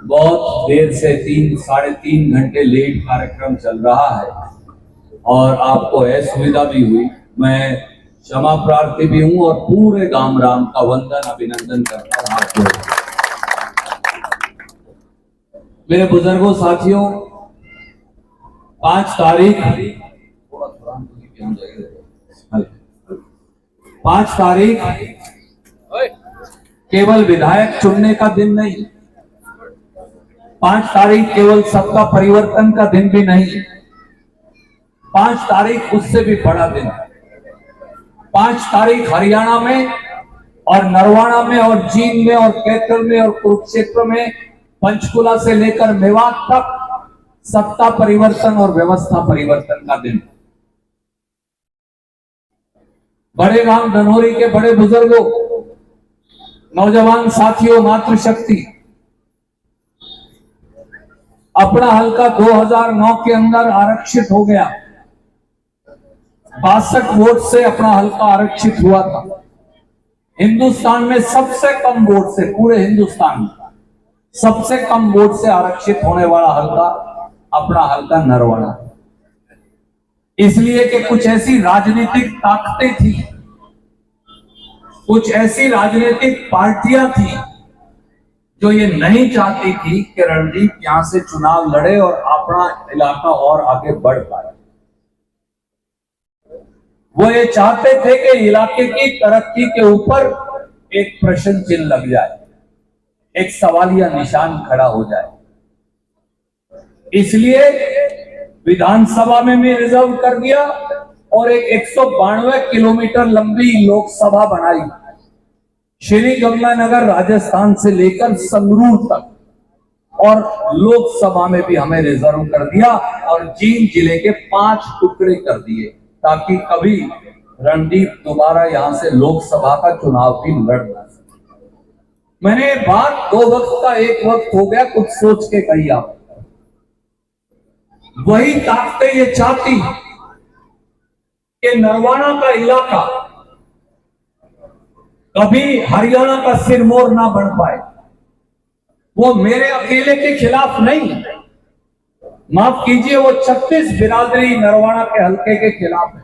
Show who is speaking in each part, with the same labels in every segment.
Speaker 1: बहुत देर से 3-3.5 घंटे लेट कार्यक्रम चल रहा है और आपको असुविधा भी हुई। मैं क्षमा प्रार्थी भी हूं और पूरे गांव राम का वंदन अभिनंदन करता हूं आपको। मेरे बुजुर्गों साथियों, 5 तारीख केवल विधायक चुनने का दिन नहीं, 5 तारीख केवल सत्ता परिवर्तन का दिन भी नहीं, 5 तारीख उससे भी बड़ा दिन है। 5 तारीख हरियाणा में और नरवाना में और जींद में और कैथल में और कुरुक्षेत्र में, पंचकुला से लेकर मेवात तक सत्ता परिवर्तन और व्यवस्था परिवर्तन का दिन। बड़े गांव धनोरी के बड़े बुजुर्गों, नौजवान साथियों, मातृशक्ति, अपना हलका 2009 के अंदर आरक्षित हो गया। 62 वोट से अपना हलका आरक्षित हुआ था। हिंदुस्तान में सबसे कम वोट से, पूरे हिंदुस्तान में सबसे कम वोट से आरक्षित होने वाला हलका अपना हलका नरवाना। इसलिए कि कुछ ऐसी राजनीतिक ताकतें थी, कुछ ऐसी राजनीतिक पार्टियां थी जो ये नहीं चाहती थी कि रणदीप यहां से चुनाव लड़े और अपना इलाका और आगे बढ़ पाए। वो ये चाहते थे कि इलाके की तरक्की के ऊपर एक प्रश्न चिन्ह लग जाए, एक सवालिया निशान खड़ा हो जाए। इसलिए विधानसभा में भी रिजर्व कर दिया और एक 192 किलोमीटर लंबी लोकसभा बनाई, श्री गंगानगर राजस्थान से लेकर संगरूर तक, और लोकसभा में भी हमें रिजर्व कर दिया और जींद जिले के 5 टुकड़े कर दिए ताकि कभी रणदीप दोबारा यहां से लोकसभा का चुनाव भी लड़ ना सके। मैंने बात 2 वक्त का एक वक्त हो गया, कुछ सोच के कही आप। वही ताकतें ये चाहती कि नरवाना का इलाका कभी हरियाणा का सिरमौर ना बन पाए। वो मेरे अकेले के खिलाफ नहीं, माफ कीजिए, वो 36 बिरादरी नरवाना के हल्के के खिलाफ है।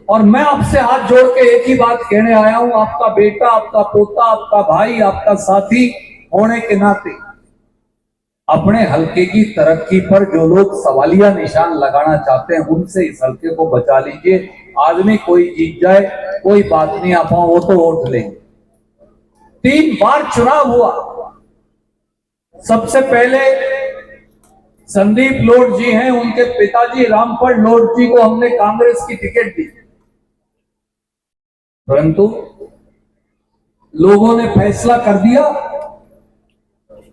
Speaker 1: और मैं आपसे हाथ जोड़ के एक ही बात कहने आया हूं, आपका बेटा, आपका पोता, आपका भाई, आपका साथी होने के नाते अपने हल्के की तरक्की पर जो लोग सवालिया निशान लगाना चाहते हैं उनसे इस हल्के को बचा लीजिए। आदमी कोई जीत जाए कोई बात नहीं, आप वो तो वोट लेंगे। 3 बार चुनाव हुआ। सबसे पहले संदीप लोड जी हैं, उनके पिताजी रामफल लोड जी को हमने कांग्रेस की टिकट दी, परंतु लोगों ने फैसला कर दिया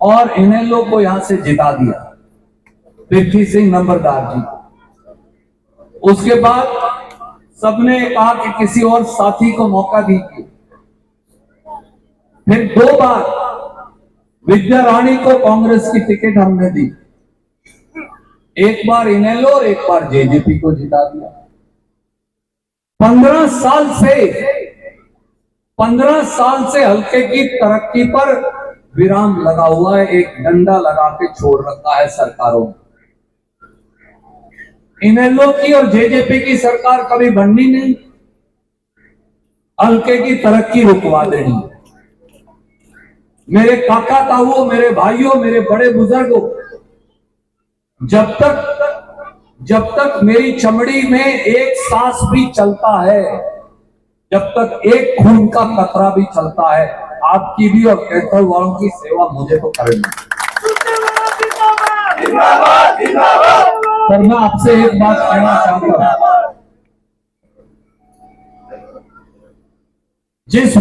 Speaker 1: और इन्हें लोग को यहां से जिता दिया, पृथ्वी सिंह नंबरदार जी। उसके बाद सबने कहा कि किसी और साथी को मौका दीजिए। फिर 2 बार विद्या रानी को कांग्रेस की टिकट हमने दी, एक बार इनेलो और एक बार जेजेपी को जिता दिया। 15 साल से हल्के की तरक्की पर विराम लगा हुआ है, एक डंडा लगा के छोड़ रखा है सरकारों ने। इनेलो की और जेजेपी की सरकार कभी बननी नहीं, हल्के की तरक्की रुकवा देनी। मेरे काका ताऊओं, मेरे भाइयों, मेरे बड़े बुजुर्गों, जब तक मेरी चमड़ी में एक सांस भी चलता है, जब तक एक खून का कतरा भी चलता है, आपकी भी और कैथल वालों की सेवा मुझे तो करनी है। पर मैं आपसे एक बात कहना चाहता हूं, जिस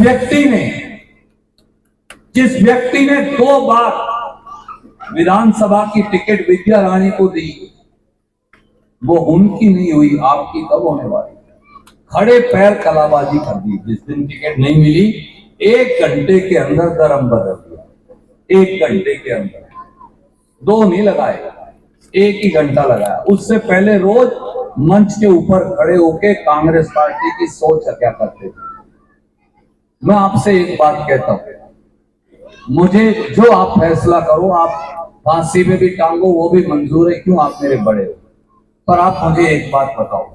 Speaker 1: व्यक्ति ने 2 बार विधानसभा की टिकट विद्या रानी को दी, वो उनकी नहीं हुई, आपकी कब होने वाली? खड़े पैर कलाबाजी कर दी। जिस दिन टिकट नहीं मिली 1 घंटे के अंदर दरम बदल दिया, 1 घंटे के अंदर, 2 नहीं लगाए, 1 ही घंटा लगाया। उससे पहले रोज मंच के ऊपर खड़े होके कांग्रेस पार्टी की सोच क्या करते थे। मैं आपसे एक बात कहता हूं, मुझे जो आप फैसला करो, आप फांसी में भी टांगो, वो भी मंजूर है, क्यों, आप मेरे बड़े हो। पर आप मुझे एक बात बताओ,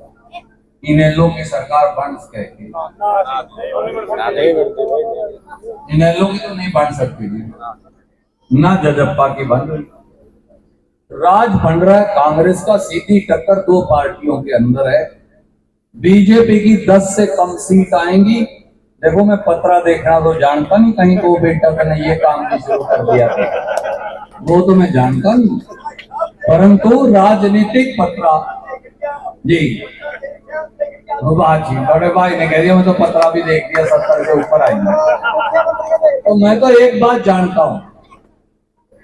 Speaker 1: इनेलो की सरकार बन सकेगी? इनेलो की तो नहीं बन सकती जी, ना जजप्पा की बन रही। राज बन रहा है कांग्रेस का, सीधी टक्कर दो पार्टियों के अंदर है। बीजेपी की 10 से कम सीट आएंगी। देखो, मैं पत्रा देखना तो जानता नहीं, कहीं को बेटा ने ये काम भी शुरू कर दिया था, वो तो मैं जानता नहीं, परंतु राजनीतिक पत्रा जी, जी बड़े भाई ने कह दिया, मैं तो पत्रा भी देख दिया, 70 के ऊपर आई। तो मैं तो एक बात जानता हूं,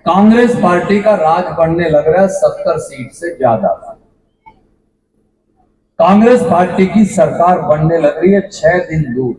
Speaker 1: कांग्रेस पार्टी का राज बनने लग रहा है 70 सीट से ज्यादा। कांग्रेस पार्टी की सरकार बनने लग रही है 6 दिन दूर।